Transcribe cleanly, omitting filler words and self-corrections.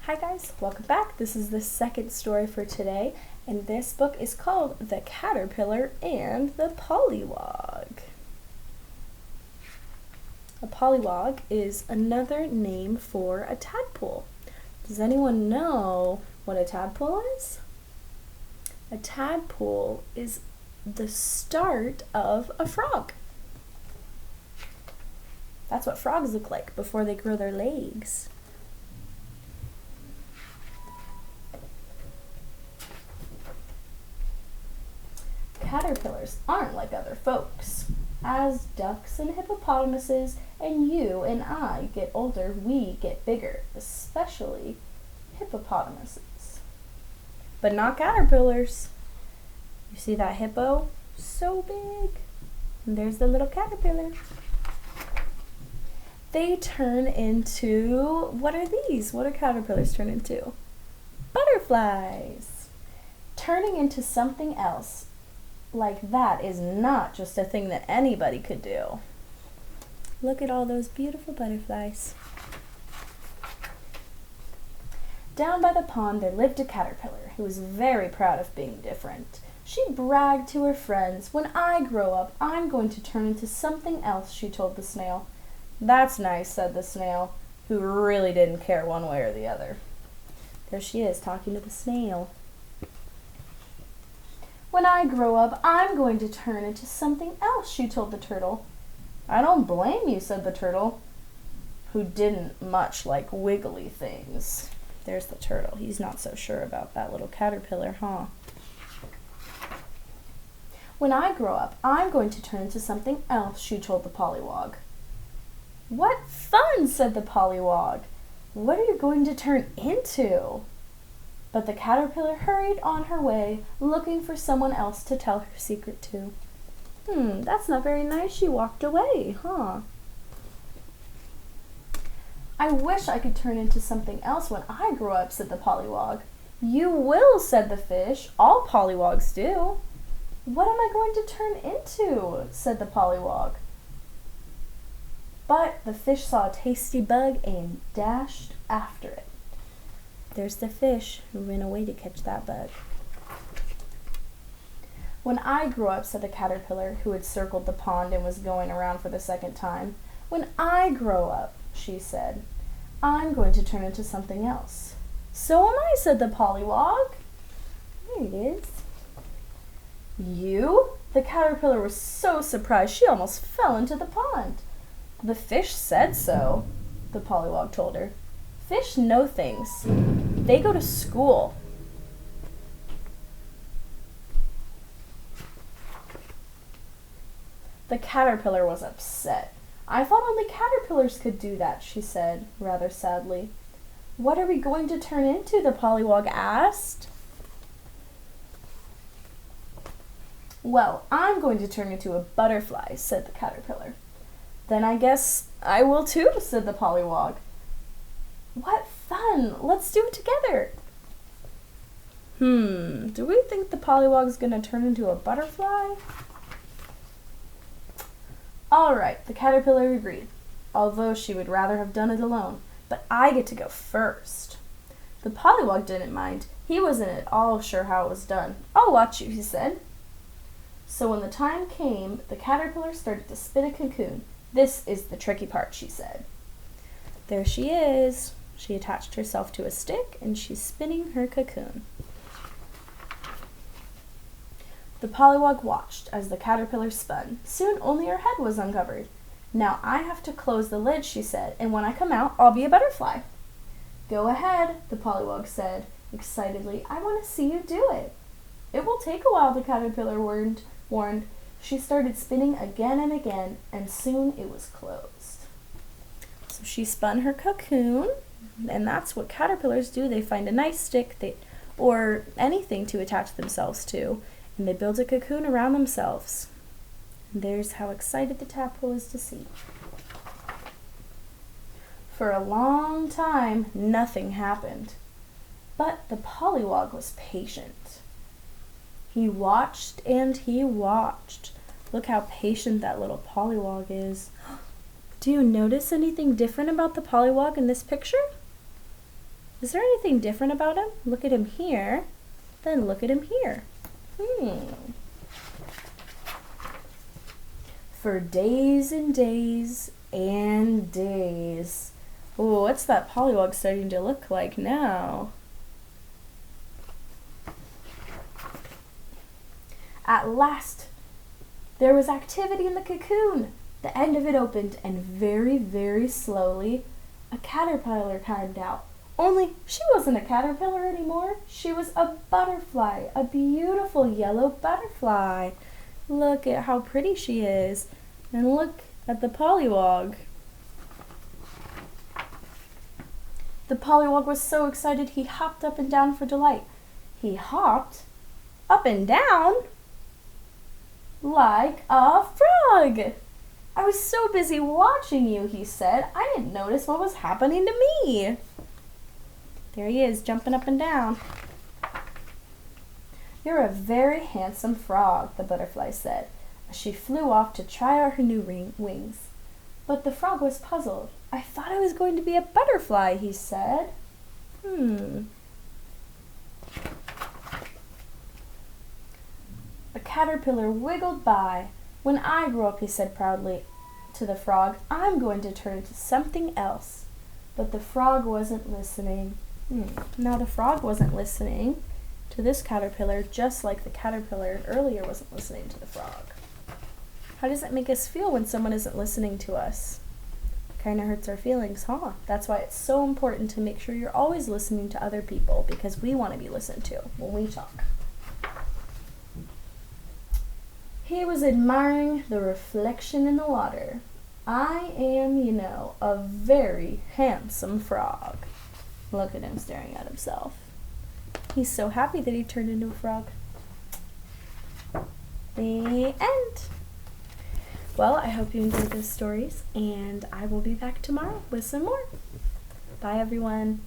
Hi guys, welcome back. This is the second story for today, and this book is called The Caterpillar and the Polliwog. A polliwog is another name for a tadpole. Does anyone know what a tadpole is? A tadpole is the start of a frog. That's what frogs look like before they grow their legs. Caterpillars aren't like other folks. As ducks and hippopotamuses and you and I get older, we get bigger, especially hippopotamuses. But not caterpillars. You see that hippo? So big. And there's the little caterpillar. They turn into, what are these? What do caterpillars turn into? Butterflies. Turning into something else like that is not just a thing that anybody could do. Look at all those beautiful butterflies. Down by the pond there lived a caterpillar who was very proud of being different. She bragged to her friends, "When I grow up, I'm going to turn into something else," she told the snail. "That's nice," said the snail, who really didn't care one way or the other. There she is talking to the snail. "When I grow up, I'm going to turn into something else," she told the turtle. "I don't blame you," said the turtle, who didn't much like wiggly things. There's the turtle. He's not so sure about that little caterpillar, huh? "When I grow up, I'm going to turn into something else," she told the polliwog. "What fun," said the polliwog. "What are you going to turn into?" But the caterpillar hurried on her way, looking for someone else to tell her secret to. That's not very nice. She walked away, huh? "I wish I could turn into something else when I grow up," said the polliwog. "You will," said the fish. "All polliwogs do." "What am I going to turn into?" said the polliwog. But the fish saw a tasty bug and dashed after it. There's the fish who ran away to catch that bug. "When I grow up," said the caterpillar, who had circled the pond and was going around for the second time. "When I grow up," she said, "I'm going to turn into something else." "So am I," said the polliwog. There it is. "You?" The caterpillar was so surprised she almost fell into the pond. "The fish said so," the polliwog told her. "Fish know things. They go to school." The caterpillar was upset. "I thought only caterpillars could do that," she said, rather sadly. "What are we going to turn into?" the polliwog asked. "Well, I'm going to turn into a butterfly," said the caterpillar. "Then I guess I will too," said the polliwog. "What fun! Let's do it together." Do we think the polliwog's gonna turn into a butterfly? All right, the caterpillar agreed, although she would rather have done it alone. "But I get to go first." The polliwog didn't mind. He wasn't at all sure how it was done. "I'll watch you," he said. So when the time came, the caterpillar started to spin a cocoon. "This is the tricky part," she said. There she is. She attached herself to a stick and she's spinning her cocoon. The polliwog watched as the caterpillar spun. Soon only her head was uncovered. "Now I have to close the lid," she said, "and when I come out, I'll be a butterfly." "Go ahead," the polliwog said excitedly. "I want to see you do it." "It will take a while," the caterpillar warned. She started spinning again and again, and soon it was closed. So she spun her cocoon, and that's what caterpillars do. They find a nice stick or anything to attach themselves to, and they build a cocoon around themselves. And there's how excited the tadpole is to see. For a long time, nothing happened. But the polliwog was patient. He watched and he watched. Look how patient that little polliwog is. Do you notice anything different about the polliwog in this picture? Is there anything different about him? Look at him here, then look at him here. For days and days and days. Oh, what's that Polliwog starting to look like now? At last, there was activity in the cocoon. The end of it opened, and very, very slowly, a caterpillar climbed out. Only she wasn't a caterpillar anymore. She was a butterfly, a beautiful yellow butterfly. Look at how pretty she is. And look at the Polliwog. The Polliwog was so excited he hopped up and down for delight. He hopped up and down like a frog. I was so busy watching you, he said, I didn't notice what was happening to me. There he is, jumping up and down. You're a very handsome frog, the butterfly said, as she flew off to try out her new wings. But the frog was puzzled. I thought I was going to be a butterfly, he said. A caterpillar wiggled by. When I grow up, he said proudly to the frog, I'm going to turn into something else. But the frog wasn't listening. Now the frog wasn't listening to this caterpillar, just like the caterpillar earlier wasn't listening to the frog. How does it make us feel when someone isn't listening to us? Kind of hurts our feelings, huh? That's why it's so important to make sure you're always listening to other people, because we want to be listened to when we talk. He was admiring the reflection in the water. I am, a very handsome frog. Look at him staring at himself. He's so happy that he turned into a frog. The end. Well, I hope you enjoyed those stories, and I will be back tomorrow with some more. Bye, everyone.